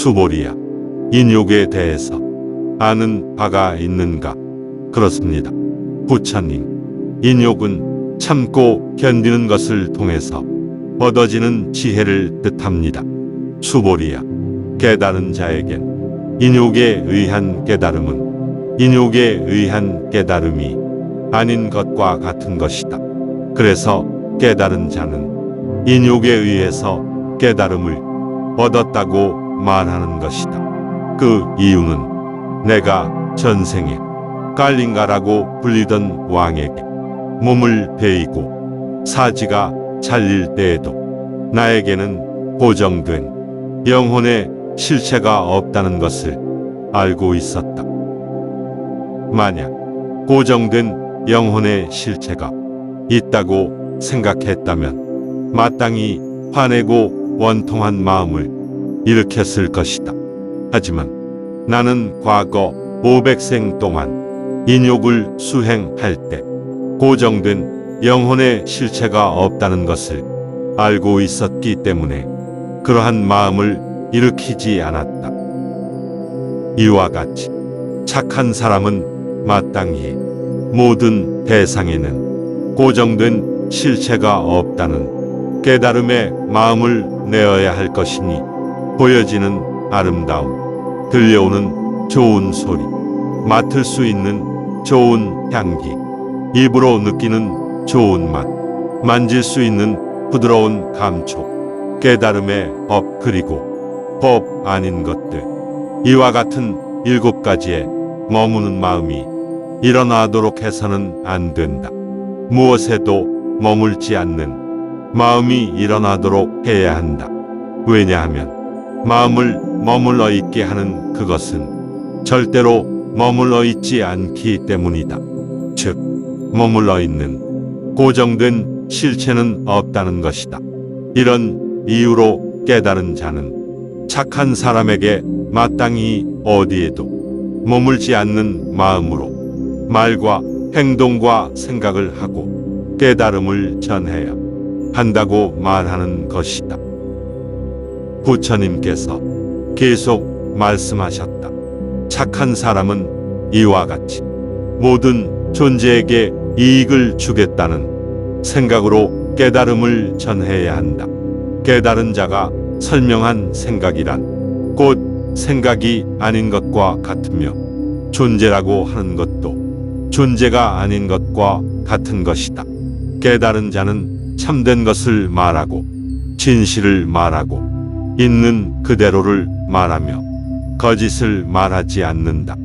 수보리야, 인욕에 대해서 아는 바가 있는가? 그렇습니다. 부처님, 인욕은 참고 견디는 것을 통해서 얻어지는 지혜를 뜻합니다. 수보리야, 깨달은 자에겐 인욕에 의한 깨달음은 인욕에 의한 깨달음이 아닌 것과 같은 것이다. 그래서 깨달은 자는 인욕에 의해서 깨달음을 얻었다고 말하는 것이다. 그 이유는 내가 전생에 깔링가라고 불리던 왕에게 몸을 베이고 사지가 잘릴 때에도 나에게는 고정된 영혼의 실체가 없다는 것을 알고 있었다. 만약 고정된 영혼의 실체가 있다고 생각했다면 마땅히 화내고 원통한 마음을 일으켰을 것이다. 하지만 나는 과거 500생 동안 인욕을 수행할 때 고정된 영혼의 실체가 없다는 것을 알고 있었기 때문에 그러한 마음을 일으키지 않았다. 이와 같이 착한 사람은 마땅히 모든 대상에는 고정된 실체가 없다는 깨달음의 마음을 내어야 할 것이니 보여지는 아름다움, 들려오는 좋은 소리, 맡을 수 있는 좋은 향기, 입으로 느끼는 좋은 맛, 만질 수 있는 부드러운 감촉, 깨달음의 법 그리고 법 아닌 것들, 이와 같은 7가지의 머무는 마음이 일어나도록 해서는 안 된다. 무엇에도 머물지 않는 마음이 일어나도록 해야 한다. 왜냐하면 마음을 머물러 있게 하는 그것은 절대로 머물러 있지 않기 때문이다. 즉, 머물러 있는 고정된 실체는 없다는 것이다. 이런 이유로 깨달은 자는 착한 사람에게 마땅히 어디에도 머물지 않는 마음으로 말과 행동과 생각을 하고 깨달음을 전해야 한다고 말하는 것이다. 부처님께서 계속 말씀하셨다. 착한 사람은 이와 같이 모든 존재에게 이익을 주겠다는 생각으로 깨달음을 전해야 한다. 깨달은 자가 설명한 생각이란 곧 생각이 아닌 것과 같으며 존재라고 하는 것도 존재가 아닌 것과 같은 것이다. 깨달은 자는 참된 것을 말하고 진실을 말하고 있는 그대로를 말하며 거짓을 말하지 않는다.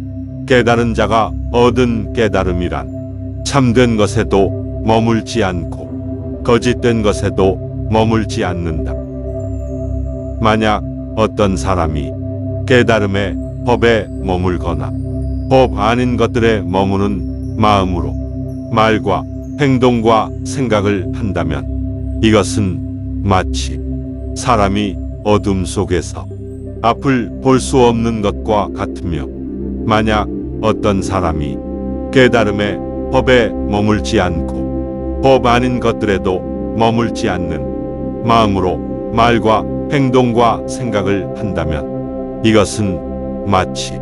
깨달은 자가 얻은 깨달음이란 참된 것에도 머물지 않고 거짓된 것에도 머물지 않는다. 만약 어떤 사람이 깨달음의 법에 머물거나 법 아닌 것들에 머무는 마음으로 말과 행동과 생각을 한다면 이것은 마치 사람이 어둠 속에서 앞을 볼 수 없는 것과 같으며 만약 어떤 사람이 깨달음의 법에 머물지 않고 법 아닌 것들에도 머물지 않는 마음으로 말과 행동과 생각을 한다면 이것은 마치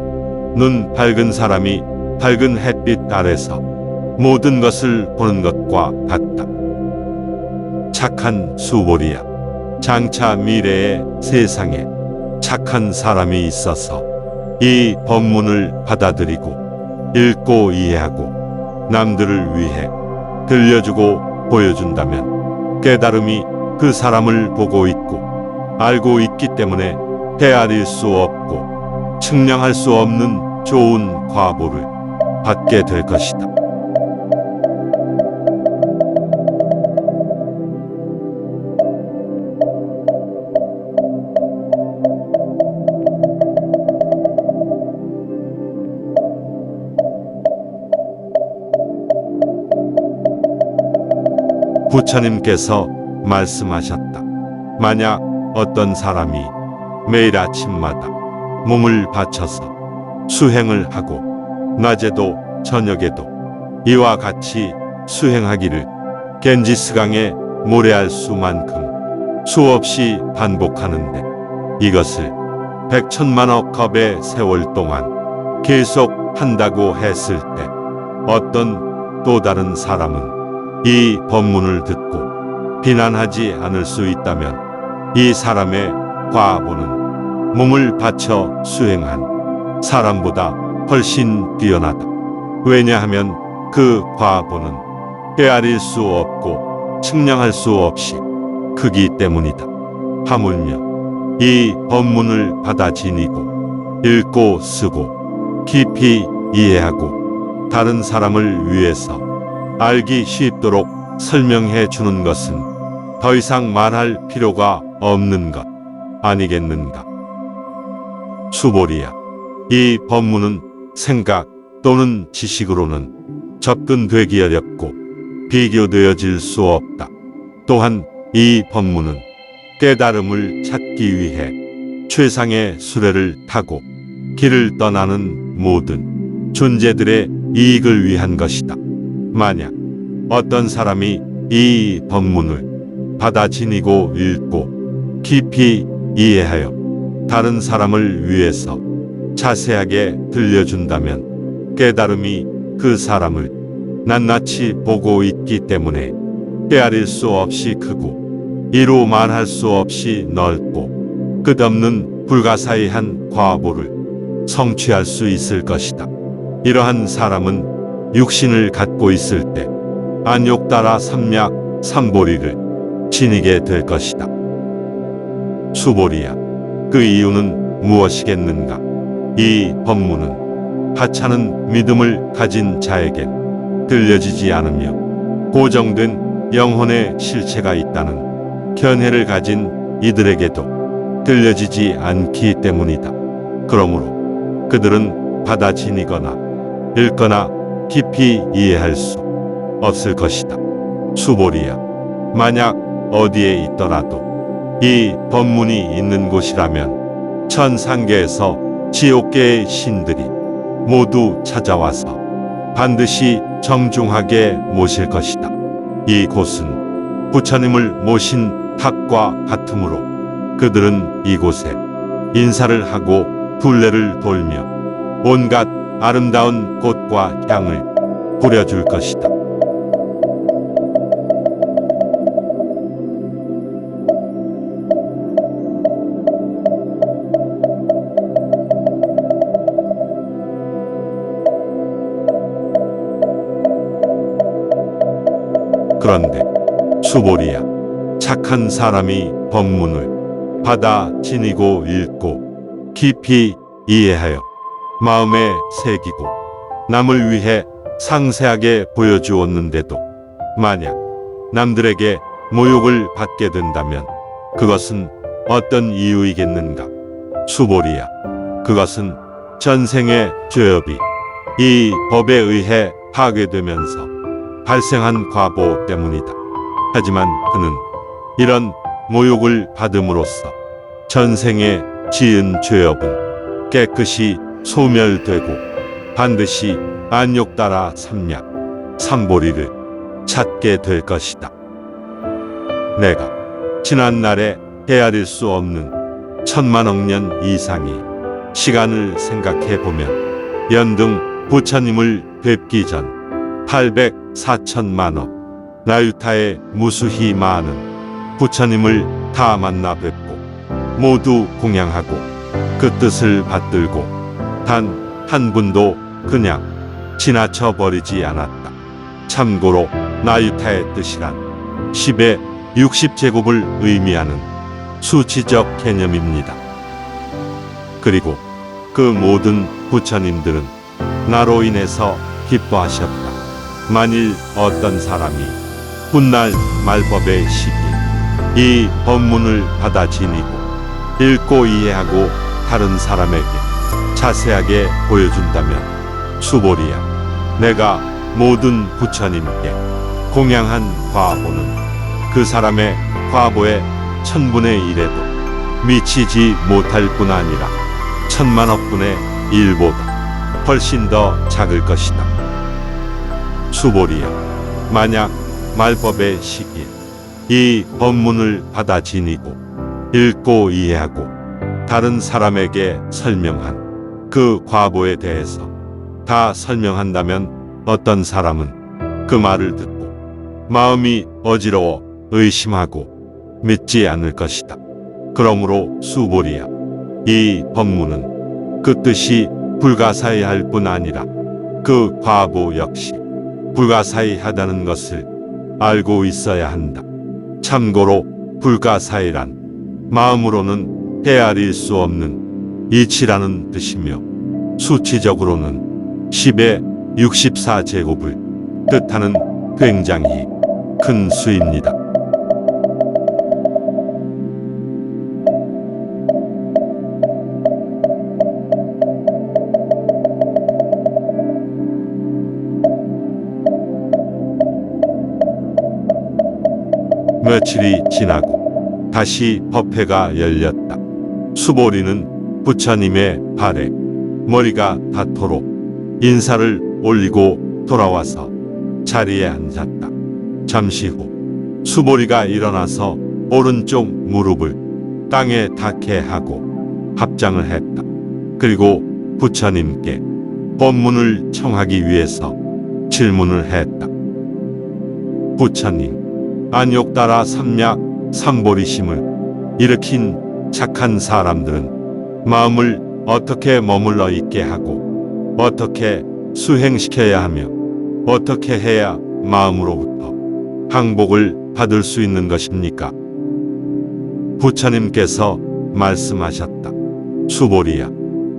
눈 밝은 사람이 밝은 햇빛 아래서 모든 것을 보는 것과 같다. 착한 수보리야, 장차 미래의 세상에 착한 사람이 있어서 이 법문을 받아들이고 읽고 이해하고 남들을 위해 들려주고 보여준다면 깨달음이 그 사람을 보고 있고 알고 있기 때문에 헤아릴 수 없고 측량할 수 없는 좋은 과보를 받게 될 것이다. 부처님께서 말씀하셨다. 만약 어떤 사람이 매일 아침마다 몸을 바쳐서 수행을 하고 낮에도 저녁에도 이와 같이 수행하기를 겐지스강에 모래알 수만큼 수없이 반복하는데 이것을 백천만억 겁의 세월 동안 계속 한다고 했을 때 어떤 또 다른 사람은 이 법문을 듣고 비난하지 않을 수 있다면 이 사람의 과보는 몸을 바쳐 수행한 사람보다 훨씬 뛰어나다. 왜냐하면 그 과보는 헤아릴 수 없고 측량할 수 없이 크기 때문이다. 하물며 이 법문을 받아 지니고 읽고 쓰고 깊이 이해하고 다른 사람을 위해서 알기 쉽도록 설명해 주는 것은 더 이상 말할 필요가 없는 것 아니겠는가. 수보리야, 이 법문은 생각 또는 지식으로는 접근되기 어렵고 비교되어질 수 없다. 또한 이 법문은 깨달음을 찾기 위해 최상의 수레를 타고 길을 떠나는 모든 존재들의 이익을 위한 것이다. 만약 어떤 사람이 이 법문을 받아 지니고 읽고 깊이 이해하여 다른 사람을 위해서 자세하게 들려준다면 깨달음이 그 사람을 낱낱이 보고 있기 때문에 헤아릴 수 없이 크고 이루 말할 수 없이 넓고 끝없는 불가사의한 과보를 성취할 수 있을 것이다. 이러한 사람은 육신을 갖고 있을 때 안욕따라 삼약 삼보리를 지니게 될 것이다. 수보리야, 그 이유는 무엇이겠는가? 이 법문은 하찮은 믿음을 가진 자에겐 들려지지 않으며 고정된 영혼의 실체가 있다는 견해를 가진 이들에게도 들려지지 않기 때문이다. 그러므로 그들은 받아 지니거나 읽거나 깊이 이해할 수 없을 것이다. 수보리야, 만약 어디에 있더라도 이 법문이 있는 곳이라면 천상계에서 지옥계의 신들이 모두 찾아와서 반드시 정중하게 모실 것이다. 이곳은 부처님을 모신 탑과 같으므로 그들은 이곳에 인사를 하고 둘레를 돌며 온갖 아름다운 꽃과 향을 뿌려줄 것이다. 그런데 수보리야, 착한 사람이 법문을 받아 지니고 읽고 깊이 이해하여 마음에 새기고 남을 위해 상세하게 보여주었는데도 만약 남들에게 모욕을 받게 된다면 그것은 어떤 이유이겠는가? 수보리야, 그것은 전생의 죄업이 이 법에 의해 파괴되면서 발생한 과보 때문이다. 하지만 그는 이런 모욕을 받음으로써 전생에 지은 죄업은 깨끗이 소멸되고 반드시 안욕따라 삼약 삼보리를 찾게 될 것이다. 내가 지난날에 헤아릴 수 없는 천만억 년 이상의 시간을 생각해 보면 연등 부처님을 뵙기 전 804천만억 나유타의 무수히 많은 부처님을 다 만나 뵙고 모두 공양하고 그 뜻을 받들고 단 한 분도 그냥 지나쳐 버리지 않았다. 참고로 나유타의 뜻이란 10의 60제곱을 의미하는 수치적 개념입니다. 그리고 그 모든 부처님들은 나로 인해서 기뻐하셨다. 만일 어떤 사람이 훗날 말법의 시기 이 법문을 받아 지니고 읽고 이해하고 다른 사람에게 자세하게 보여준다면 수보리야, 내가 모든 부처님께 공양한 과보는 그 사람의 과보의 1000분의 1에도 미치지 못할 뿐 아니라 1000만억분의 1보다 훨씬 더 작을 것이다. 수보리야, 만약 말법의 시기에 이 법문을 받아 지니고 읽고 이해하고 다른 사람에게 설명한 그 과보에 대해서 다 설명한다면 어떤 사람은 그 말을 듣고 마음이 어지러워 의심하고 믿지 않을 것이다. 그러므로 수보리야, 이 법문은 그 뜻이 불가사의할 뿐 아니라 그 과보 역시 불가사의하다는 것을 알고 있어야 한다. 참고로 불가사의란 마음으로는 헤아릴 수 없는 이치라는 뜻이며 수치적으로는 10의 64제곱을 뜻하는 굉장히 큰 수입니다. 며칠이 지나고 다시 법회가 열렸다. 수보리는 부처님의 발에 머리가 닿도록 인사를 올리고 돌아와서 자리에 앉았다. 잠시 후 수보리가 일어나서 오른쪽 무릎을 땅에 닿게 하고 합장을 했다. 그리고 부처님께 법문을 청하기 위해서 질문을 했다. 부처님, 안욕다라 삼약 삼보리심을 일으킨 착한 사람들은 마음을 어떻게 머물러 있게 하고 어떻게 수행시켜야 하며 어떻게 해야 마음으로부터 항복을 받을 수 있는 것입니까? 부처님께서 말씀하셨다. 수보리야,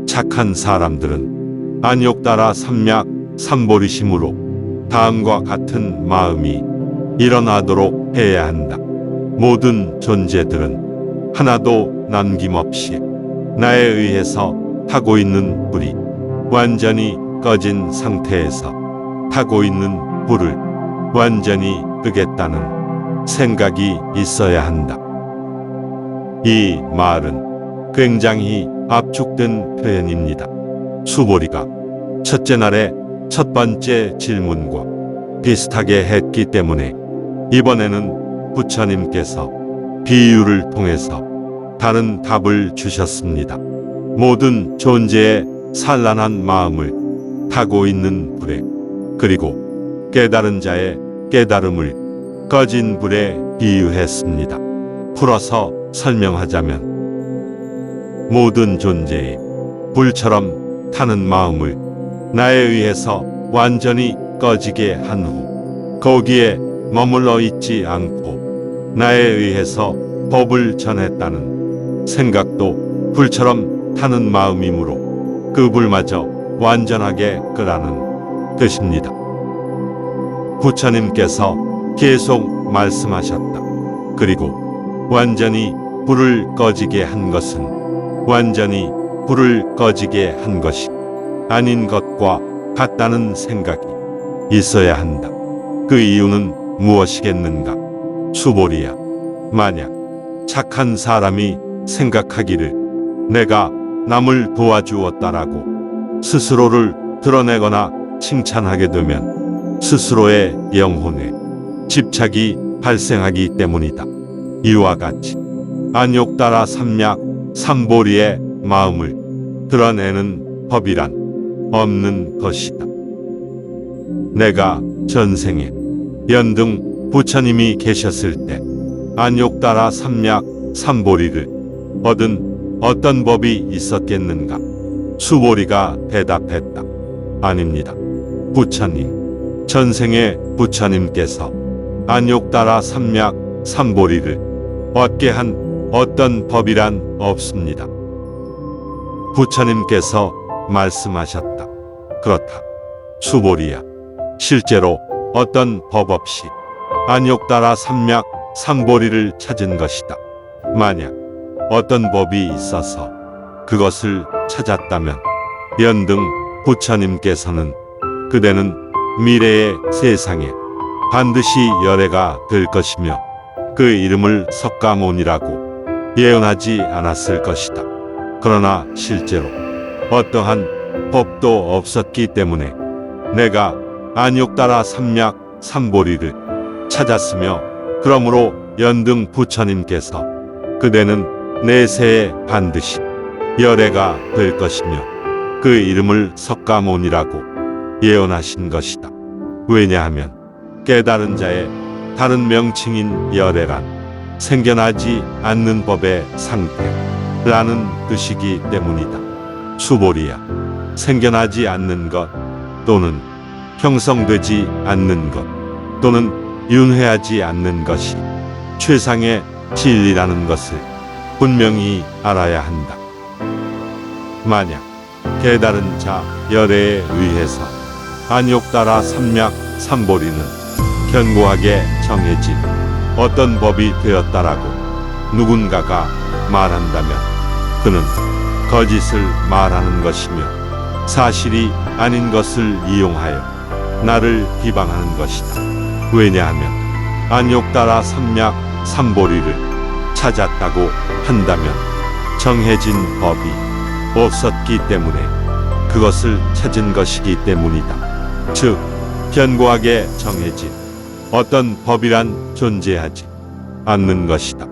착한 사람들은 안욕다라 삼약 삼보리심으로 다음과 같은 마음이 일어나도록 해야 한다. 모든 존재들은 하나도 남김없이 나에 의해서 타고 있는 불이 완전히 꺼진 상태에서 타고 있는 불을 완전히 끄겠다는 생각이 있어야 한다. 이 말은 굉장히 압축된 표현입니다. 수보리가 첫째 날의 첫 번째 질문과 비슷하게 했기 때문에 이번에는 부처님께서 비유를 통해서 다른 답을 주셨습니다. 모든 존재의 산란한 마음을 타고 있는 불에, 그리고 깨달은 자의 깨달음을 꺼진 불에 비유했습니다. 풀어서 설명하자면 모든 존재의 불처럼 타는 마음을 나에 의해서 완전히 꺼지게 한 후 거기에 머물러 있지 않고 나에 의해서 법을 전했다는 생각도 불처럼 타는 마음이므로 그 불마저 완전하게 끄라는 뜻입니다. 부처님께서 계속 말씀하셨다. 그리고 완전히 불을 꺼지게 한 것은 완전히 불을 꺼지게 한 것이 아닌 것과 같다는 생각이 있어야 한다. 그 이유는 무엇이겠는가? 수보리야, 만약 착한 사람이 생각하기를 내가 남을 도와주었다라고 스스로를 드러내거나 칭찬하게 되면 스스로의 영혼에 집착이 발생하기 때문이다. 이와 같이 안욕다라 삼약 삼보리의 마음을 드러내는 법이란 없는 것이다. 내가 전생에 연등 부처님이 계셨을 때 안욕다라 삼약 삼보리를 얻은 어떤 법이 있었겠는가? 수보리가 대답했다. 아닙니다. 부처님, 전생에 부처님께서 안욕다라 삼약 삼보리를 얻게 한 어떤 법이란 없습니다. 부처님께서 말씀하셨다. 그렇다. 수보리야, 실제로 어떤 법 없이 안욕다라 삼약 삼보리를 찾은 것이다. 만약 어떤 법이 있어서 그것을 찾았다면 연등 부처님께서는 그대는 미래의 세상에 반드시 열애가 될 것이며 그 이름을 석가모니라고 예언하지 않았을 것이다. 그러나 실제로 어떠한 법도 없었기 때문에 내가 안욕다라 삼약 삼보리를 찾았으며 그러므로 연등 부처님께서 그대는 내세에 반드시 열애가 될 것이며 그 이름을 석가모니라고 예언하신 것이다. 왜냐하면 깨달은 자의 다른 명칭인 열애란 생겨나지 않는 법의 상태라는 뜻이기 때문이다. 수보리야, 생겨나지 않는 것 또는 형성되지 않는 것 또는 윤회하지 않는 것이 최상의 진리라는 것을 분명히 알아야 한다. 만약 깨달은 자 열애에 의해서 안욕따라 삼약 삼보리는 견고하게 정해진 어떤 법이 되었다라고 누군가가 말한다면 그는 거짓을 말하는 것이며 사실이 아닌 것을 이용하여 나를 비방하는 것이다. 왜냐하면 안욕따라 삼약 삼보리를 찾았다고 한다면 정해진 법이 없었기 때문에 그것을 찾은 것이기 때문이다. 즉 견고하게 정해진 어떤 법이란 존재하지 않는 것이다.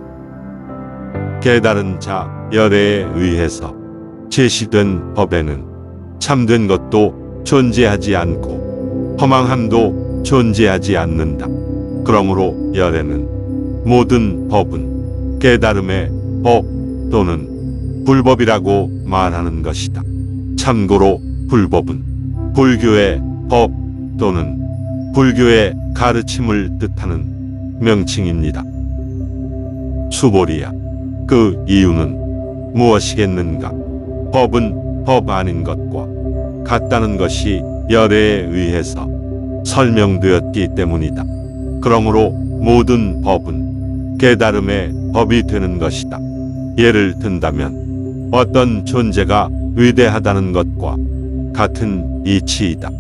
깨달은 자 열애에 의해서 제시된 법에는 참된 것도 존재하지 않고 허망함도 존재하지 않는다. 그러므로 열애는 모든 법은 깨달음의 법 또는 불법이라고 말하는 것이다. 참고로 불법은 불교의 법 또는 불교의 가르침을 뜻하는 명칭입니다. 수보리야, 그 이유는 무엇이겠는가? 법은 법 아닌 것과 같다는 것이 열애에 의해서 설명되었기 때문이다. 그러므로 모든 법은 깨달음의 법이 되는 것이다. 예를 든다면 어떤 존재가 위대하다는 것과 같은 이치이다.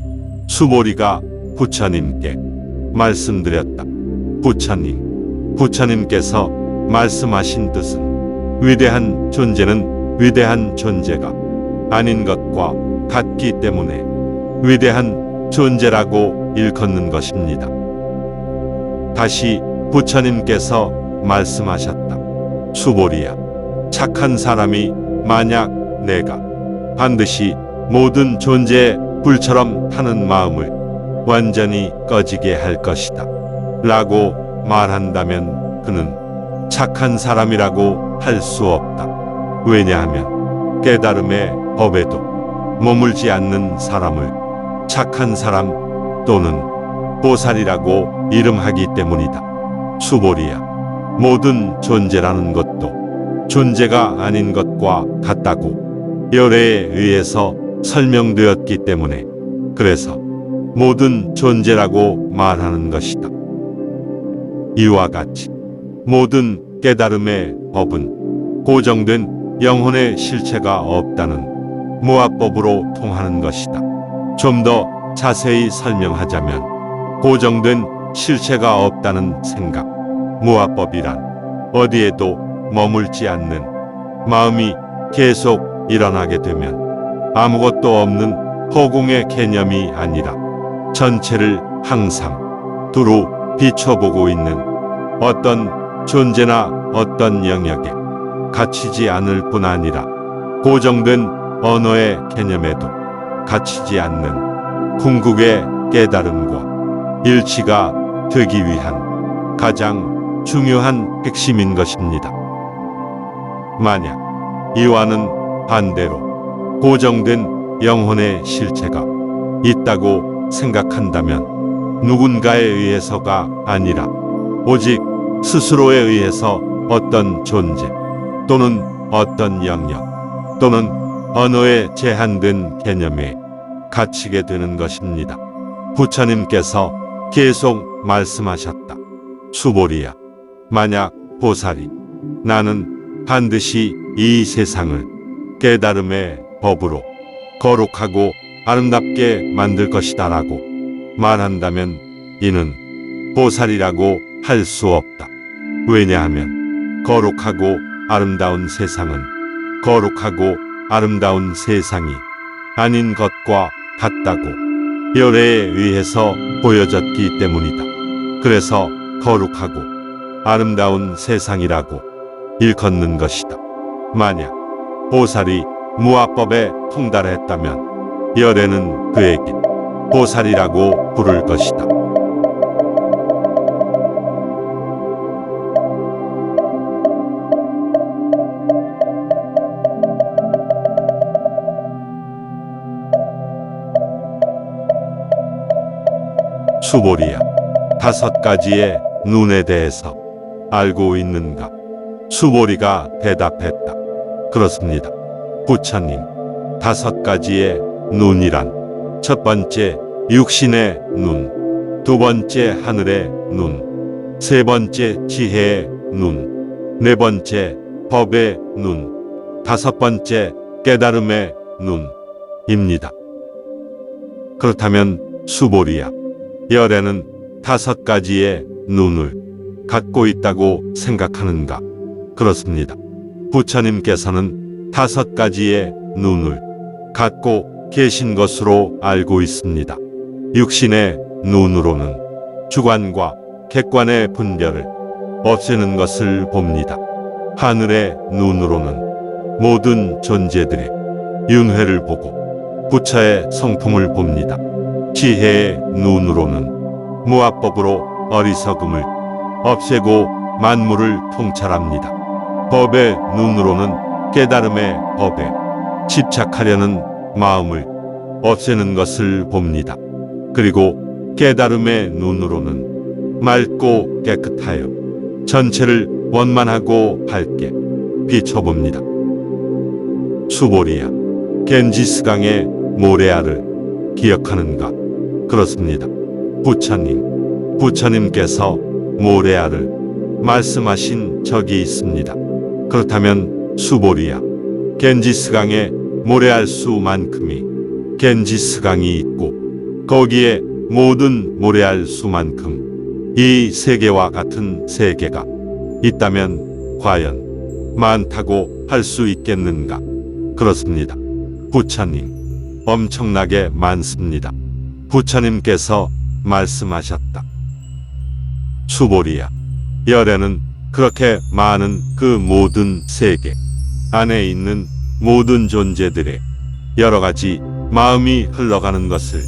수보리가 부처님께 말씀드렸다. 부처님께서 말씀하신 뜻은 위대한 존재는 위대한 존재가 아닌 것과 같기 때문에 위대한 존재라고 일컫는 것입니다. 다시 부처님께서 말씀하셨다. 수보리야, 착한 사람이 만약 내가 반드시 모든 존재의 불처럼 타는 마음을 완전히 꺼지게 할 것이다 라고 말한다면 그는 착한 사람이라고 할 수 없다. 왜냐하면 깨달음의 법에도 머물지 않는 사람을 착한 사람 또는 보살이라고 이름하기 때문이다. 수보리야, 모든 존재라는 것도 존재가 아닌 것과 같다고 열애에 의해서 설명되었기 때문에 그래서 모든 존재라고 말하는 것이다. 이와 같이 모든 깨달음의 법은 고정된 영혼의 실체가 없다는 무아법으로 통하는 것이다. 좀 더 자세히 설명하자면 고정된 실체가 없다는 생각, 무아법이란 어디에도 머물지 않는 마음이 계속 일어나게 되면 아무것도 없는 허공의 개념이 아니라 전체를 항상 두루 비춰보고 있는 어떤 존재나 어떤 영역에 갇히지 않을 뿐 아니라 고정된 언어의 개념에도 갇히지 않는 궁극의 깨달음과 일치가 되기 위한 가장 중요한 핵심인 것입니다. 만약 이와는 반대로 고정된 영혼의 실체가 있다고 생각한다면 누군가에 의해서가 아니라 오직 스스로에 의해서 어떤 존재 또는 어떤 영역 또는 언어의 제한된 개념에 갇히게 되는 것입니다. 부처님께서 계속 말씀하셨다. 수보리야, 만약 보살이 나는 반드시 이 세상을 깨달음의 법으로 거룩하고 아름답게 만들 것이다 라고 말한다면 이는 보살이라고 할 수 없다. 왜냐하면 거룩하고 아름다운 세상은 거룩하고 아름다운 세상이 아닌 것과 같다고 열애에 의해서 보여졌기 때문이다. 그래서 거룩하고 아름다운 세상이라고 일컫는 것이다. 만약 보살이 무아법에 통달했다면 열애는 그에게 보살이라고 부를 것이다. 수보리야, 5가지의 눈에 대해서 알고 있는가? 수보리가 대답했다. 그렇습니다. 부처님, 5가지의 눈이란 첫 번째 육신의 눈, 두 번째 하늘의 눈, 세 번째 지혜의 눈, 네 번째 법의 눈, 5번째 깨달음의 눈입니다. 그렇다면 수보리야, 열애는 5가지의 눈을 갖고 있다고 생각하는가? 그렇습니다. 부처님께서는 5가지의 눈을 갖고 계신 것으로 알고 있습니다. 육신의 눈으로는 주관과 객관의 분별을 없애는 것을 봅니다. 하늘의 눈으로는 모든 존재들의 윤회를 보고 부처의 성품을 봅니다. 지혜의 눈으로는 무아법으로 어리석음을 없애고 만물을 통찰합니다. 법의 눈으로는 깨달음의 법에 집착하려는 마음을 없애는 것을 봅니다. 그리고 깨달음의 눈으로는 맑고 깨끗하여 전체를 원만하고 밝게 비춰봅니다. 수보리야, 겐지스강의 모래알을 기억하는가? 그렇습니다. 부처님께서 모래알을 말씀하신 적이 있습니다. 그렇다면 수보리야, 겐지스강의 모래알 수만큼이 겐지스강이 있고 거기에 모든 모래알 수만큼 이 세계와 같은 세계가 있다면 과연 많다고 할 수 있겠는가? 그렇습니다. 부처님, 엄청나게 많습니다. 부처님께서 말씀하셨다. 수보리야, 열애는 그렇게 많은 그 모든 세계 안에 있는 모든 존재들의 여러 가지 마음이 흘러가는 것을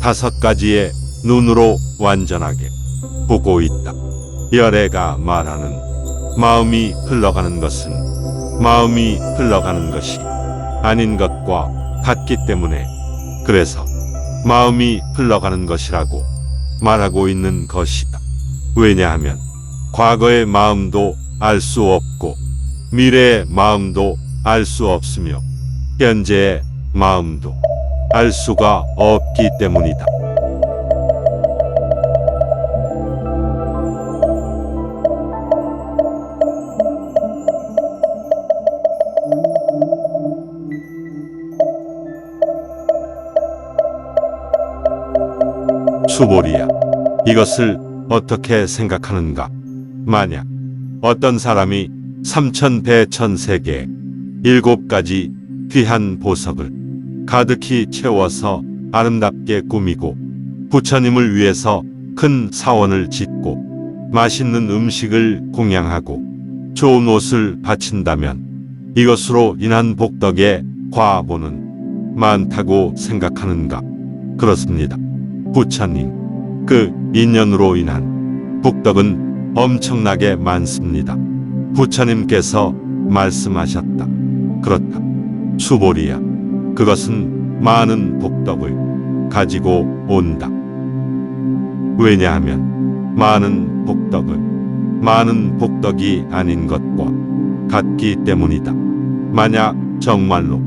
5가지의 눈으로 완전하게 보고 있다. 열애가 말하는 마음이 흘러가는 것은 마음이 흘러가는 것이 아닌 것과 같기 때문에 그래서 마음이 흘러가는 것이라고 말하고 있는 것이다. 왜냐하면 과거의 마음도 알 수 없고 미래의 마음도 알 수 없으며 현재의 마음도 알 수가 없기 때문이다. 수보리야, 이것을 어떻게 생각하는가? 만약 어떤 사람이 3000배천세계 7가지 귀한 보석을 가득히 채워서 아름답게 꾸미고 부처님을 위해서 큰 사원을 짓고 맛있는 음식을 공양하고 좋은 옷을 바친다면 이것으로 인한 복덕의 과보는 많다고 생각하는가? 그렇습니다. 부처님, 그 인연으로 인한 복덕은 엄청나게 많습니다. 부처님께서 말씀하셨다. 그렇다. 수보리야, 그것은 많은 복덕을 가지고 온다. 왜냐하면 많은 복덕은 많은 복덕이 아닌 것과 같기 때문이다. 만약 정말로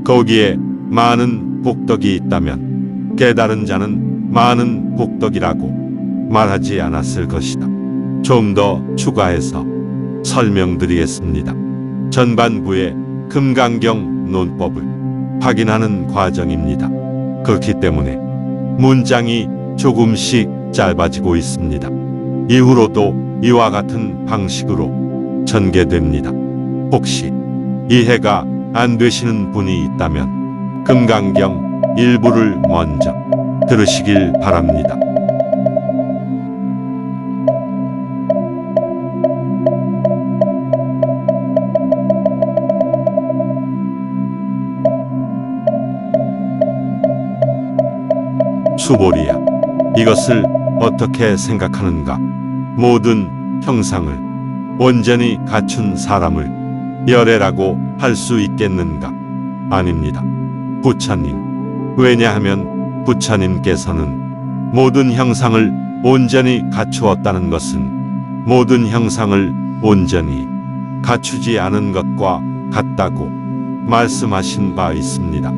거기에 많은 복덕이 있다면 깨달은 자는 많은 복덕이라고 말하지 않았을 것이다. 좀 더 추가해서 설명드리겠습니다. 전반부의 금강경 논법을 확인하는 과정입니다. 그렇기 때문에 문장이 조금씩 짧아지고 있습니다. 이후로도 이와 같은 방식으로 전개됩니다. 혹시 이해가 안 되시는 분이 있다면 금강경 일부를 먼저 들으시길 바랍니다. 수보리야, 이것을 어떻게 생각하는가? 모든 형상을 온전히 갖춘 사람을 열애라고 할 수 있겠는가? 아닙니다, 부처님. 왜냐하면 부처님께서는 모든 형상을 온전히 갖추었다는 것은 모든 형상을 온전히 갖추지 않은 것과 같다고 말씀하신 바 있습니다.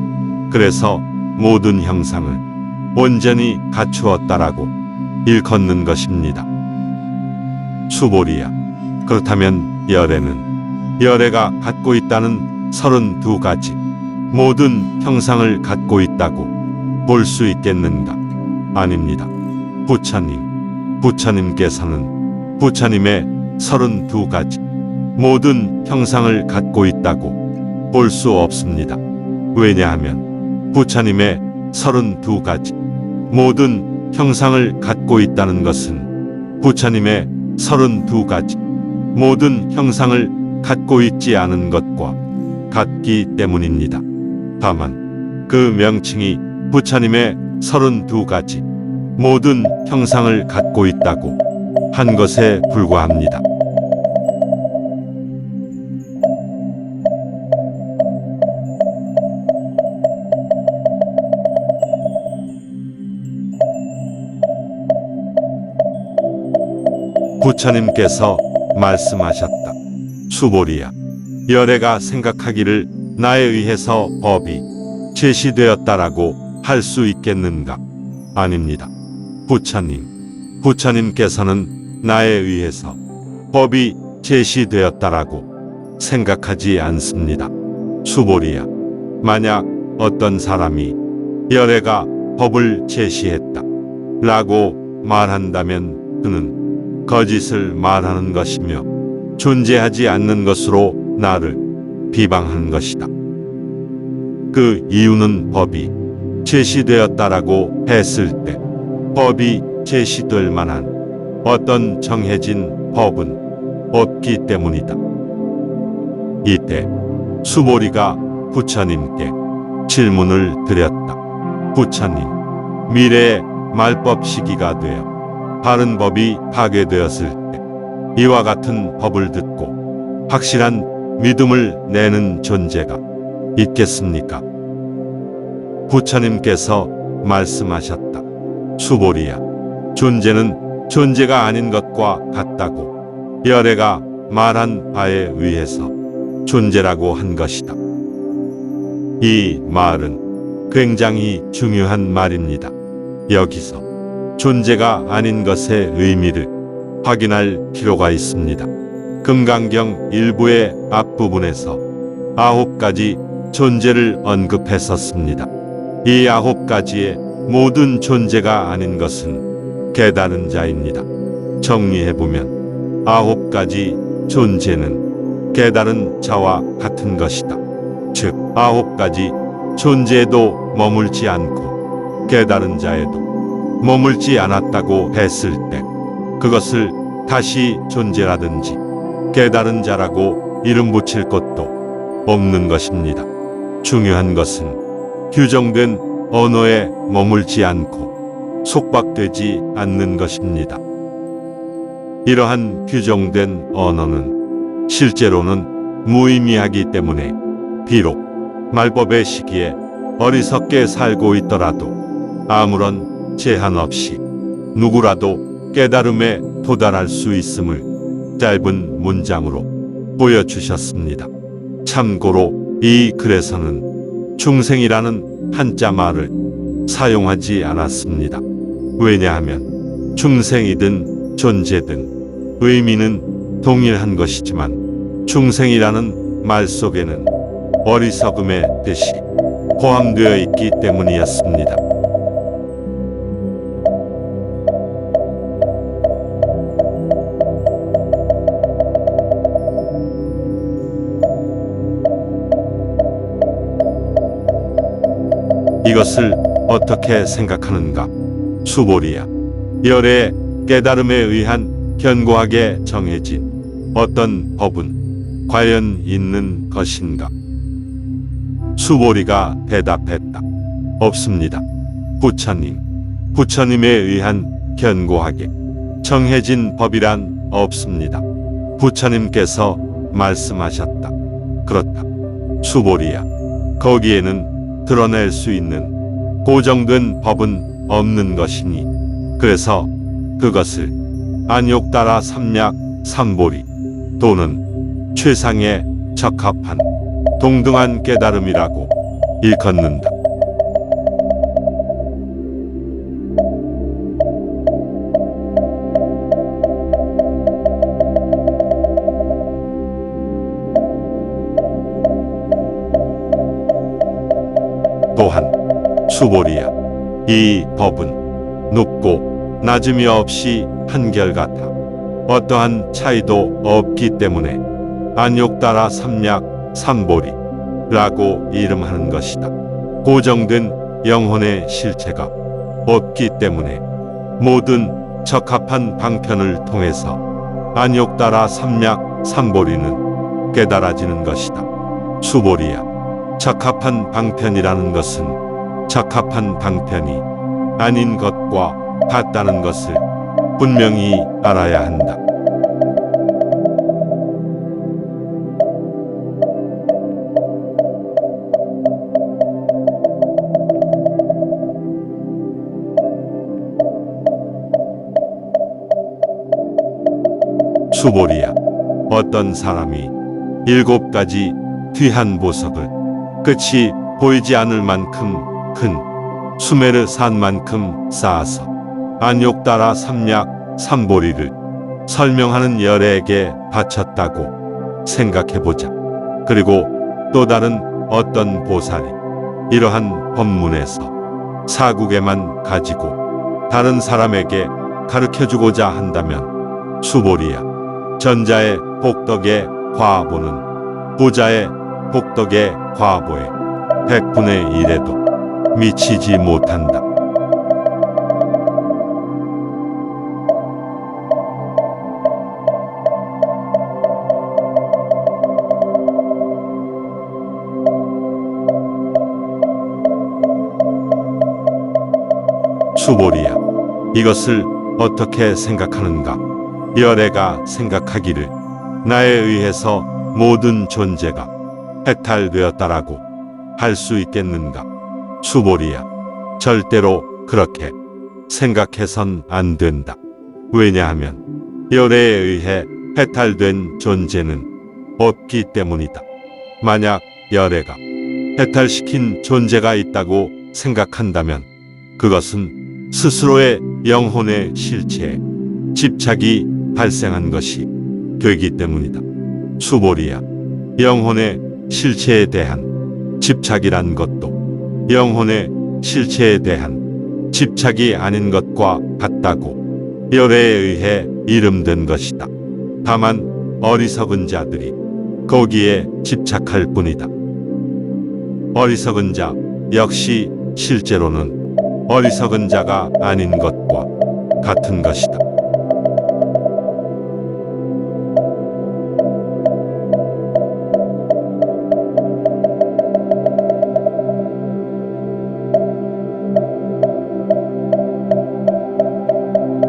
그래서 모든 형상을 온전히 갖추었다라고 일컫는 것입니다. 수보리야, 그렇다면 열애가 갖고 있다는 32가지 모든 형상을 갖고 있다고 볼 수 있겠는가? 아닙니다, 부처님. 부처님께서는 부처님의 32가지 모든 형상을 갖고 있다고 볼 수 없습니다. 왜냐하면 부처님의 32가지 모든 형상을 갖고 있다는 것은 부처님의 32가지 모든 형상을 갖고 있지 않은 것과 같기 때문입니다. 다만 그 명칭이 부처님의 32가지 모든 형상을 갖고 있다고 한 것에 불과합니다. 부처님께서 말씀하셨다. 수보리야, 열애가 생각하기를 나에 의해서 법이 제시되었다라고 할 수 있겠는가? 아닙니다, 부처님. 부처님께서는 나에 의해서 법이 제시되었다라고 생각하지 않습니다. 수보리야, 만약 어떤 사람이 열애가 법을 제시했다 라고 말한다면 그는 거짓을 말하는 것이며 존재하지 않는 것으로 나를 비방한 것이다. 그 이유는 법이 제시되었다라고 했을 때 법이 제시될 만한 어떤 정해진 법은 없기 때문이다. 이때 수보리가 부처님께 질문을 드렸다. 부처님, 미래의 말법 시기가 되어 바른 법이 파괴되었을 때 이와 같은 법을 듣고 확실한 믿음을 내는 존재가 있겠습니까? 부처님께서 말씀하셨다. 수보리야, 존재는 존재가 아닌 것과 같다고 열애가 말한 바에 의해서 존재라고 한 것이다. 이 말은 굉장히 중요한 말입니다. 여기서 존재가 아닌 것의 의미를 확인할 필요가 있습니다. 금강경 일부의 앞부분에서 9가지 존재를 언급했었습니다. 이 9가지의 모든 존재가 아닌 것은 깨달은 자입니다. 정리해보면 9가지 존재는 깨달은 자와 같은 것이다. 즉 9가지 존재에도 머물지 않고 깨달은 자에도 머물지 않았다고 했을 때 그것을 다시 존재라든지 깨달은 자라고 이름 붙일 것도 없는 것입니다. 중요한 것은 규정된 언어에 머물지 않고 속박되지 않는 것입니다. 이러한 규정된 언어는 실제로는 무의미하기 때문에 비록 말법의 시기에 어리석게 살고 있더라도 아무런 제한 없이 누구라도 깨달음에 도달할 수 있음을 짧은 문장으로 보여주셨습니다. 참고로 이 글에서는 중생이라는 한자 말을 사용하지 않았습니다. 왜냐하면 중생이든 존재든 의미는 동일한 것이지만 중생이라는 말 속에는 어리석음의 뜻이 포함되어 있기 때문이었습니다. 이것을 어떻게 생각하는가? 수보리야, 열의 깨달음에 의한 견고하게 정해진 어떤 법은 과연 있는 것인가? 수보리가 대답했다. 없습니다. 부처님, 부처님에 의한 견고하게 정해진 법이란 없습니다. 부처님께서 말씀하셨다. 그렇다. 수보리야. 거기에는 드러낼 수 있는 고정된 법은 없는 것이니 그래서 그것을 안욕따라 삼약 삼보리 또는 최상에 적합한 동등한 깨달음이라고 일컫는다. 또한 수보리야. 이 법은 높고 낮음이 없이 한결같아 어떠한 차이도 없기 때문에 안욕따라 삼약 삼보리라고 이름하는 것이다. 고정된 영혼의 실체가 없기 때문에 모든 적합한 방편을 통해서 안욕따라 삼약 삼보리는 깨달아지는 것이다. 수보리야. 적합한 방편이라는 것은 적합한 방편이 아닌 것과 같다는 것을 분명히 알아야 한다. 수보리야. 어떤 사람이 7가지 귀한 보석을 끝이 보이지 않을 만큼 큰 수메르 산만큼 쌓아서 안욕따라 삼약 삼보리를 설명하는 열애에게 바쳤다고 생각해보자. 그리고 또 다른 어떤 보살이 이러한 법문에서 사국에만 가지고 다른 사람에게 가르쳐주고자 한다면 수보리야. 전자의 복덕의 과보는 부자의 복덕의 과보에 100분의 1에도 미치지 못한다. 수보리야. 이것을 어떻게 생각하는가? 열애가 생각하기를 나에 의해서 모든 존재가 해탈되었다라고 할 수 있겠는가? 수보리야. 절대로 그렇게 생각해선 안 된다. 왜냐하면 열애에 의해 해탈된 존재는 없기 때문이다. 만약 열애가 해탈시킨 존재가 있다고 생각한다면 그것은 스스로의 영혼의 실체에 집착이 발생한 것이 되기 때문이다. 수보리야. 영혼의 실체에 대한 집착이란 것도 영혼의 실체에 대한 집착이 아닌 것과 같다고 열애에 의해 이름된 것이다. 다만 어리석은 자들이 거기에 집착할 뿐이다. 어리석은 자 역시 실제로는 어리석은 자가 아닌 것과 같은 것이다.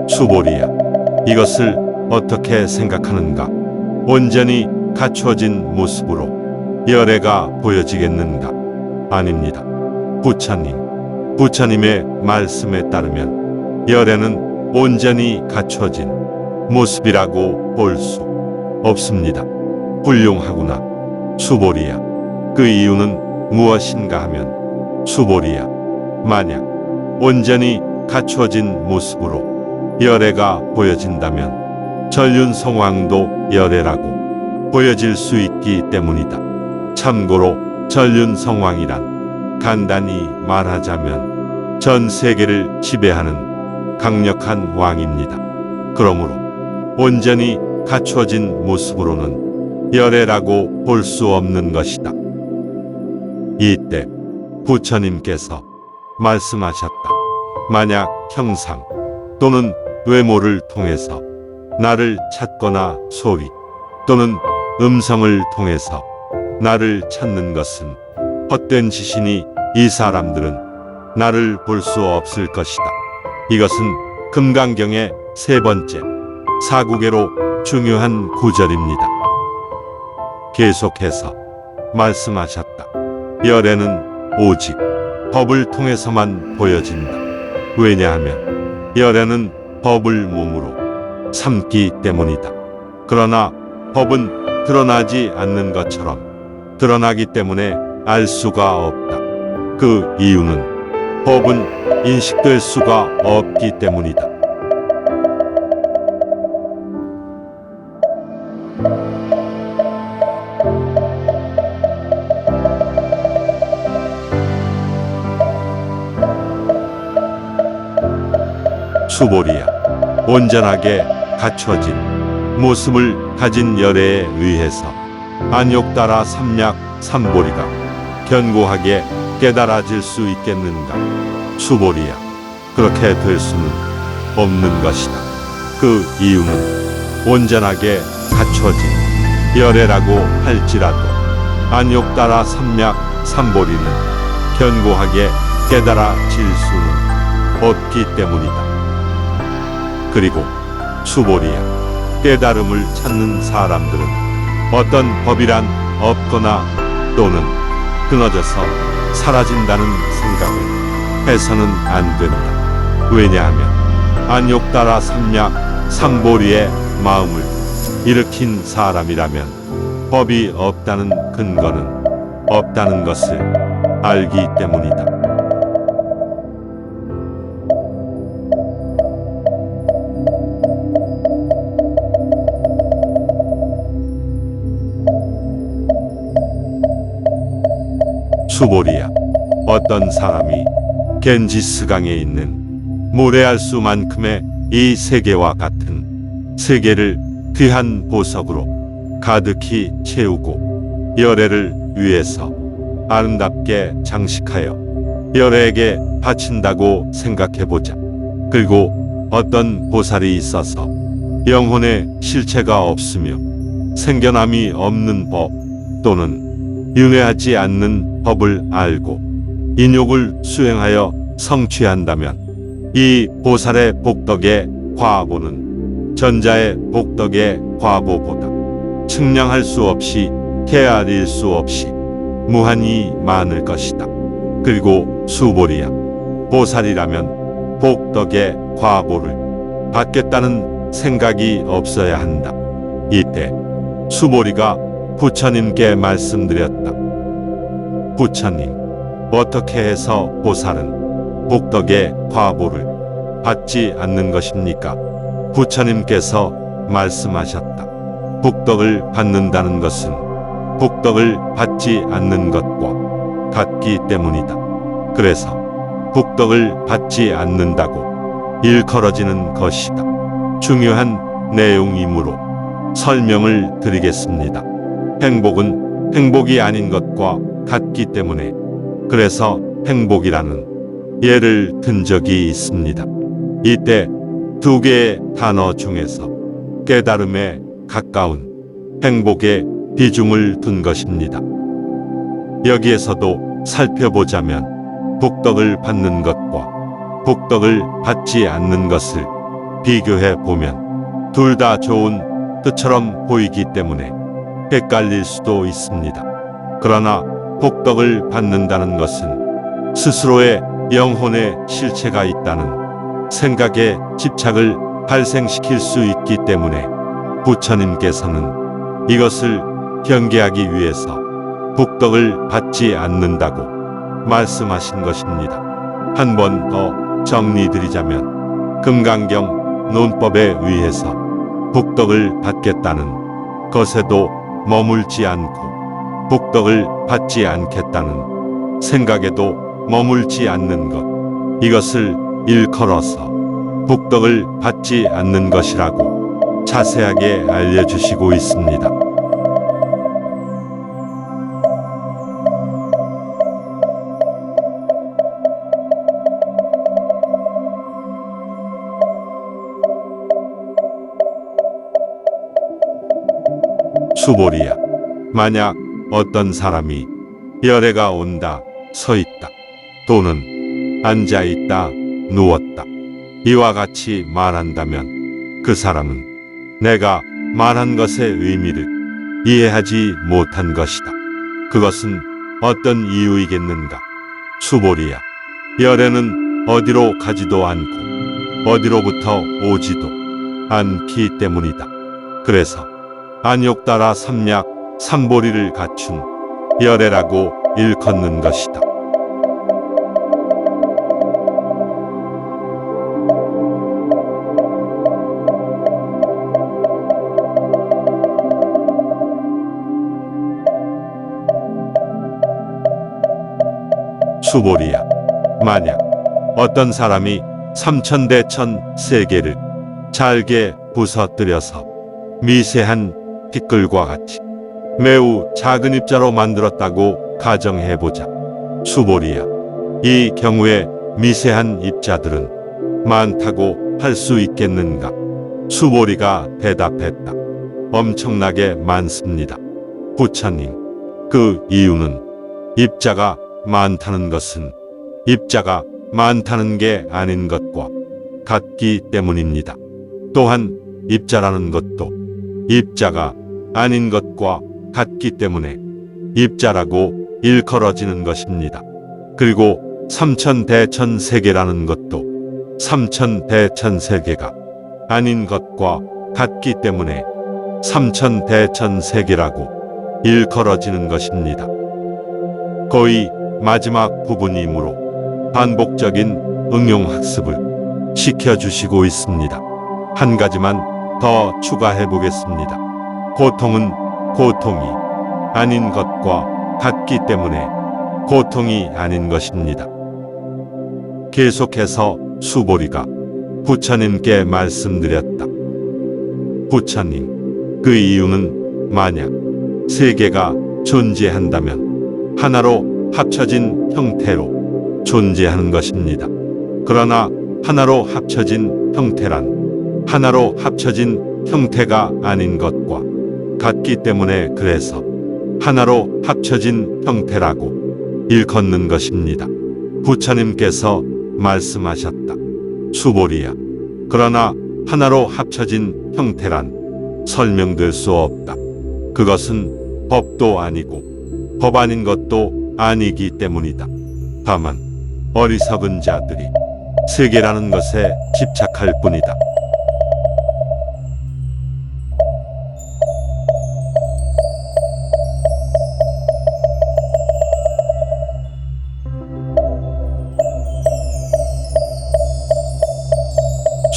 수보리야. 이것을 어떻게 생각하는가? 온전히 갖춰진 모습으로 열애가 보여지겠는가? 아닙니다. 부처님의 말씀에 따르면 열애는 온전히 갖춰진 모습이라고 볼 수 없습니다. 훌륭하구나. 수보리야. 그 이유는 무엇인가 하면 수보리야. 만약 온전히 갖춰진 모습으로 열애가 보여진다면 전륜성왕도 열애라고 보여질 수 있기 때문이다. 참고로 전륜성왕이란 간단히 말하자면 전 세계를 지배하는 강력한 왕입니다. 그러므로 온전히 갖춰진 모습으로는 열애라고 볼 수 없는 것이다. 이때 부처님께서 말씀하셨다. 만약 형상 또는 외모를 통해서 나를 찾거나 소리 또는 음성을 통해서 나를 찾는 것은 헛된 짓이니 이 사람들은 나를 볼 수 없을 것이다. 이것은 금강경의 세 번째 사구계로 중요한 구절입니다. 계속해서 말씀하셨다. 열애는 오직 법을 통해서만 보여진다. 왜냐하면 열애는 법을 몸으로 삼기 때문이다. 그러나 법은 드러나지 않는 것처럼 드러나기 때문에 알 수가 없다. 그 이유는 법은 인식될 수가 없기 때문이다. 수보리야, 온전하게 갖춰진 모습을 가진 열애에 의해서 안욕따라 삼약 삼보리가 견고하게 깨달아질 수 있겠는가? 수보리야, 그렇게 될 수는 없는 것이다. 그 이유는 온전하게 갖춰진 열애라고 할지라도 안욕따라 삼약 삼보리는 견고하게 깨달아질 수는 없기 때문이다. 그리고 수보리야, 깨달음을 찾는 사람들은 어떤 법이란 없거나 또는 끊어져서 사라진다는 생각을 해서는 안 된다. 왜냐하면 안욕따라 삼약 삼보리의 마음을 일으킨 사람이라면 법이 없다는 근거는 없다는 것을 알기 때문이다. 수보리야, 어떤 사람이 겐지스강에 있는 모래알수만큼의 이 세계와 같은 세계를 귀한 보석으로 가득히 채우고 열애를 위해서 아름답게 장식하여 열애에게 바친다고 생각해보자. 그리고 어떤 보살이 있어서 영혼의 실체가 없으며 생겨남이 없는 법 또는 윤회하지 않는 법을 알고 인욕을 수행하여 성취한다면 이 보살의 복덕의 과보는 전자의 복덕의 과보보다 측량할 수 없이 헤아릴 수 없이 무한히 많을 것이다. 그리고 수보리야, 보살이라면 복덕의 과보를 받겠다는 생각이 없어야 한다. 이때 수보리가 부처님께 말씀드렸다. 부처님, 어떻게 해서 보살은 복덕의 과보를 받지 않는 것입니까? 부처님께서 말씀하셨다. 복덕을 받는다는 것은 복덕을 받지 않는 것과 같기 때문이다. 그래서 복덕을 받지 않는다고 일컬어지는 것이다. 중요한 내용이므로 설명을 드리겠습니다. 행복은 행복이 아닌 것과 같기 때문에 그래서 행복이라는 예를 든 적이 있습니다. 이때 두 개의 단어 중에서 깨달음에 가까운 행복에 비중을 둔 것입니다. 여기에서도 살펴보자면 복덕을 받는 것과 복덕을 받지 않는 것을 비교해 보면 둘 다 좋은 뜻처럼 보이기 때문에 헷갈릴 수도 있습니다. 그러나 복덕을 받는다는 것은 스스로의 영혼의 실체가 있다는 생각에 집착을 발생시킬 수 있기 때문에 부처님께서는 이것을 경계하기 위해서 복덕을 받지 않는다고 말씀하신 것입니다. 한 번 더 정리드리자면 금강경 논법에 의해서 복덕을 받겠다는 것에도 머물지 않고 복덕을 받지 않겠다는 생각에도 머물지 않는 것, 이것을 일컬어서 복덕을 받지 않는 것이라고 자세하게 알려주시고 있습니다. 수보리야, 만약 어떤 사람이 열애가 온다, 서 있다, 또는 앉아 있다, 누웠다, 이와 같이 말한다면 그 사람은 내가 말한 것의 의미를 이해하지 못한 것이다. 그것은 어떤 이유이겠는가? 수보리야, 열애는 어디로 가지도 않고 어디로부터 오지도 않기 때문이다. 그래서 안욕따라 삼약 삼보리를 갖춘 열애라고 일컫는 것이다. 수보리야, 만약 어떤 사람이 삼천대천 세계를 잘게 부서뜨려서 미세한 티끌과 같이 매우 작은 입자로 만들었다고 가정해보자. 수보리야, 이 경우에 미세한 입자들은 많다고 할 수 있겠는가? 수보리가 대답했다. 엄청나게 많습니다. 부처님, 그 이유는 입자가 많다는 것은 입자가 많다는 게 아닌 것과 같기 때문입니다. 또한 입자라는 것도 입자가 아닌 것과 같기 때문에 입자라고 일컬어지는 것입니다. 그리고 삼천대천세계라는 것도 삼천대천세계가 아닌 것과 같기 때문에 삼천대천세계라고 일컬어지는 것입니다. 거의 마지막 부분이므로 반복적인 응용학습을 시켜주시고 있습니다. 한 가지만 더 추가해 보겠습니다. 고통은 고통이 아닌 것과 같기 때문에 고통이 아닌 것입니다. 계속해서 수보리가 부처님께 말씀드렸다. 부처님, 그 이유는 만약 세계가 존재한다면 하나로 합쳐진 형태로 존재하는 것입니다. 그러나 하나로 합쳐진 형태란 하나로 합쳐진 형태가 아닌 것과 같기 때문에 그래서 하나로 합쳐진 형태라고 일컫는 것입니다. 부처님께서 말씀하셨다. 수보리야, 그러나 하나로 합쳐진 형태란 설명될 수 없다. 그것은 법도 아니고 법 아닌 것도 아니기 때문이다. 다만 어리석은 자들이 세계라는 것에 집착할 뿐이다.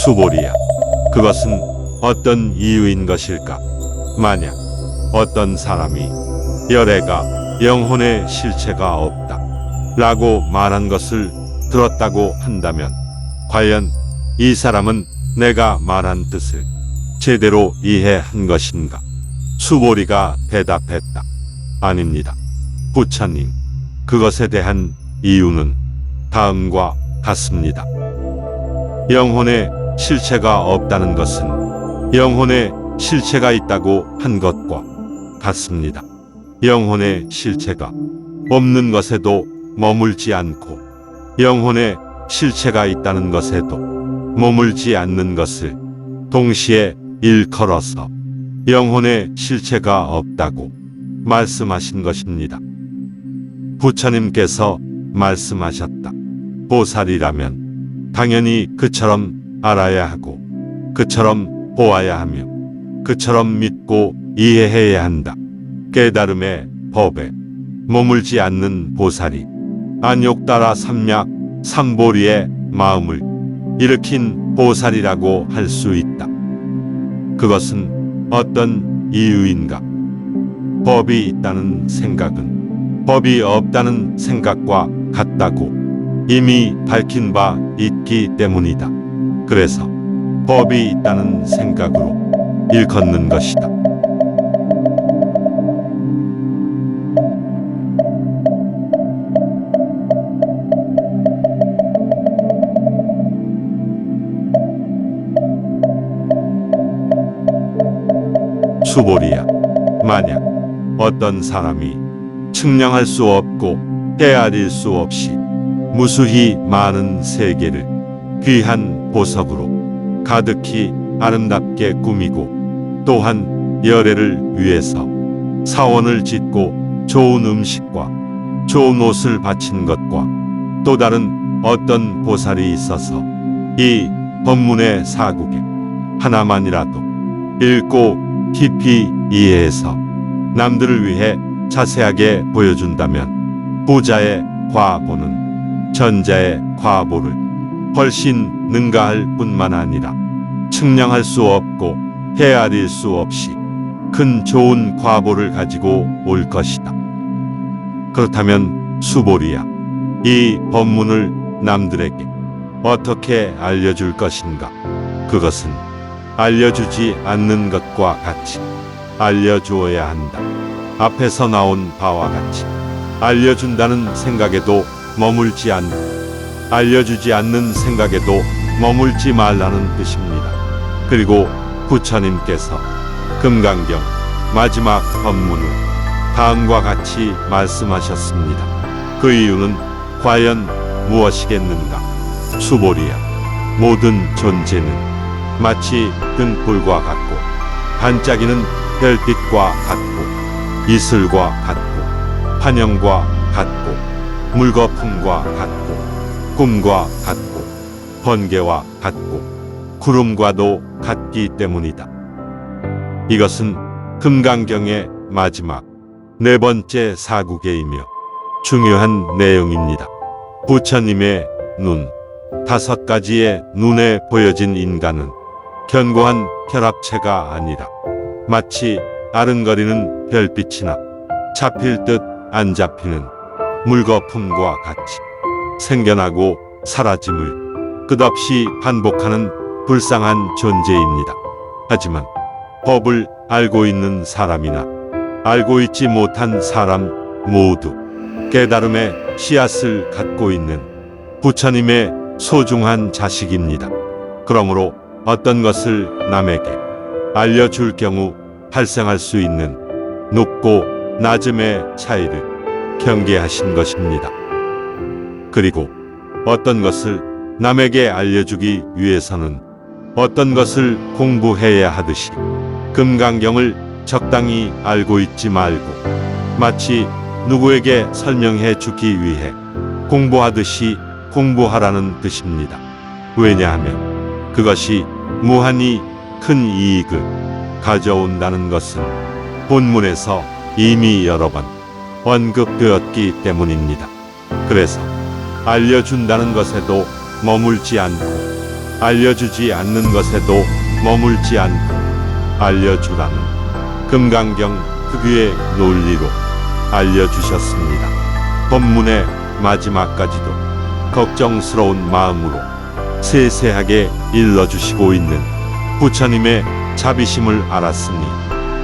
수보리야, 그것은 어떤 이유인 것일까? 만약 어떤 사람이 열애가 영혼의 실체가 없다 라고 말한 것을 들었다고 한다면 과연 이 사람은 내가 말한 뜻을 제대로 이해한 것인가? 수보리가 대답했다. 아닙니다. 부처님, 그것에 대한 이유는 다음과 같습니다. 영혼의 실체가 없다는 것은 영혼의 실체가 있다고 한 것과 같습니다. 영혼의 실체가 없는 것에도 머물지 않고 영혼의 실체가 있다는 것에도 머물지 않는 것을 동시에 일컬어서 영혼의 실체가 없다고 말씀하신 것입니다. 부처님께서 말씀하셨다. 보살이라면 당연히 그처럼 알아야 하고 그처럼 보아야 하며 그처럼 믿고 이해해야 한다. 깨달음의 법에 머물지 않는 보살이 안욕따라 삼약 삼보리의 마음을 일으킨 보살이라고 할 수 있다. 그것은 어떤 이유인가? 법이 있다는 생각은 법이 없다는 생각과 같다고 이미 밝힌 바 있기 때문이다. 그래서 법이 있다는 생각으로 일컫는 것이다. 수보리야, 만약 어떤 사람이 측량할 수 없고 헤아릴 수 없이 무수히 많은 세계를 귀한 보석으로 가득히 아름답게 꾸미고 또한 열애를 위해서 사원을 짓고 좋은 음식과 좋은 옷을 바친 것과 또 다른 어떤 보살이 있어서 이 법문의 사국에 하나만이라도 읽고 깊이 이해해서 남들을 위해 자세하게 보여준다면 후자의 과보는 전자의 과보를 훨씬 능가할 뿐만 아니라 측량할 수 없고 헤아릴 수 없이 큰 좋은 과보를 가지고 올 것이다. 그렇다면 수보리야, 이 법문을 남들에게 어떻게 알려줄 것인가? 그것은 알려주지 않는 것과 같이 알려주어야 한다. 앞에서 나온 바와 같이 알려준다는 생각에도 머물지 않고 알려주지 않는 생각에도 머물지 말라는 뜻입니다. 그리고 부처님께서 금강경 마지막 법문을 다음과 같이 말씀하셨습니다. 그 이유는 과연 무엇이겠는가? 수보리야, 모든 존재는 마치 등불과 같고 반짝이는 별빛과 같고 이슬과 같고 환영과 같고 물거품과 같고 꿈과 같고 번개와 같고 구름과도 같기 때문이다. 이것은 금강경의 마지막 네 번째 사국에이며 중요한 내용입니다. 부처님의 눈, 5가지의 눈에 보여진 인간은 견고한 결합체가 아니라 마치 아른거리는 별빛이나 잡힐 듯 안 잡히는 물거품과 같이 생겨나고 사라짐을 끝없이 반복하는 불쌍한 존재입니다. 하지만 법을 알고 있는 사람이나 알고 있지 못한 사람 모두 깨달음의 씨앗을 갖고 있는 부처님의 소중한 자식입니다. 그러므로 어떤 것을 남에게 알려줄 경우 발생할 수 있는 높고 낮음의 차이를 경계하신 것입니다. 그리고 어떤 것을 남에게 알려주기 위해서는 어떤 것을 공부해야 하듯이 금강경을 적당히 알고 있지 말고 마치 누구에게 설명해 주기 위해 공부하듯이 공부하라는 뜻입니다. 왜냐하면 그것이 무한히 큰 이익을 가져온다는 것은 본문에서 이미 여러 번 언급되었기 때문입니다. 그래서 알려준다는 것에도 머물지 않고 알려주지 않는 것에도 머물지 않고 알려주라는 금강경 특유의 논리로 알려주셨습니다. 법문의 마지막까지도 걱정스러운 마음으로 세세하게 일러주시고 있는 부처님의 자비심을 알았으니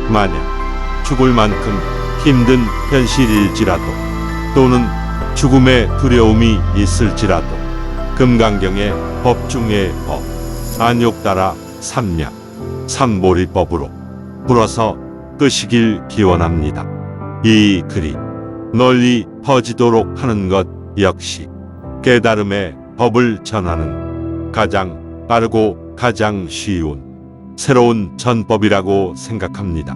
만약 죽을 만큼 힘든 현실일지라도 또는 죽음의 두려움이 있을지라도 금강경의 법 중의 법 안욕따라 삼약 삼보리법으로 불어서 끄시길 기원합니다. 이 글이 널리 퍼지도록 하는 것 역시 깨달음의 법을 전하는 가장 빠르고 가장 쉬운 새로운 전법이라고 생각합니다.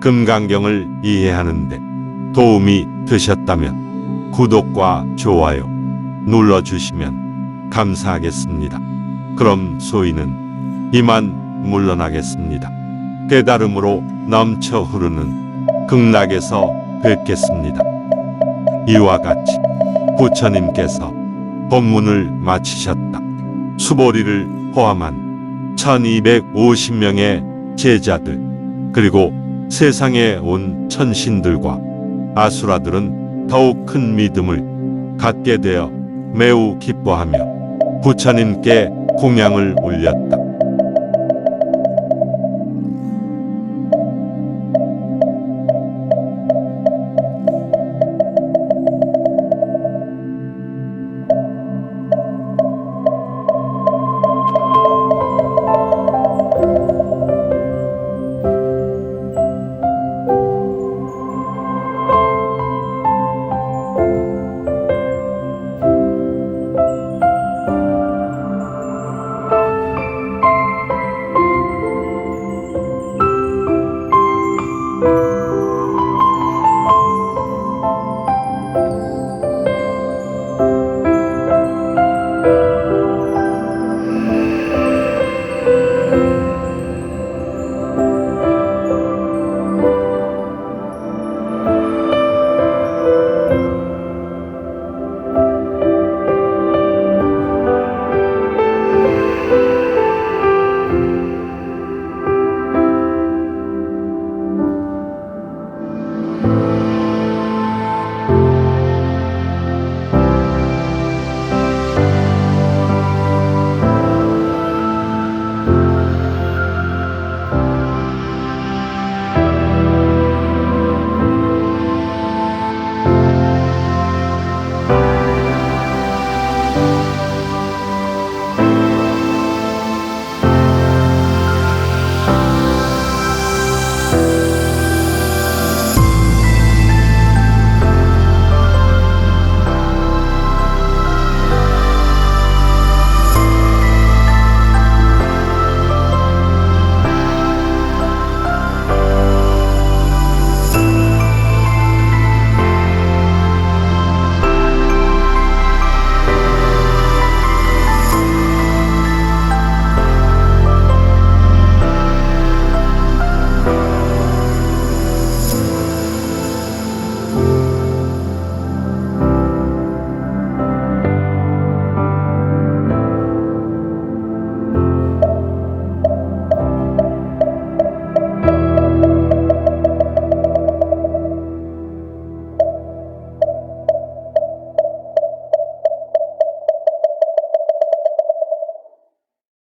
금강경을 이해하는데 도움이 되셨다면 구독과 좋아요 눌러주시면 감사하겠습니다. 그럼 소희는 이만 물러나겠습니다. 깨달음으로 넘쳐 흐르는 극락에서 뵙겠습니다. 이와 같이 부처님께서 법문을 마치셨다. 수보리를 포함한 1250명의 제자들 그리고 세상에 온 천신들과 아수라들은 더욱 큰 믿음을 갖게 되어 매우 기뻐하며 부처님께 공양을 올렸다.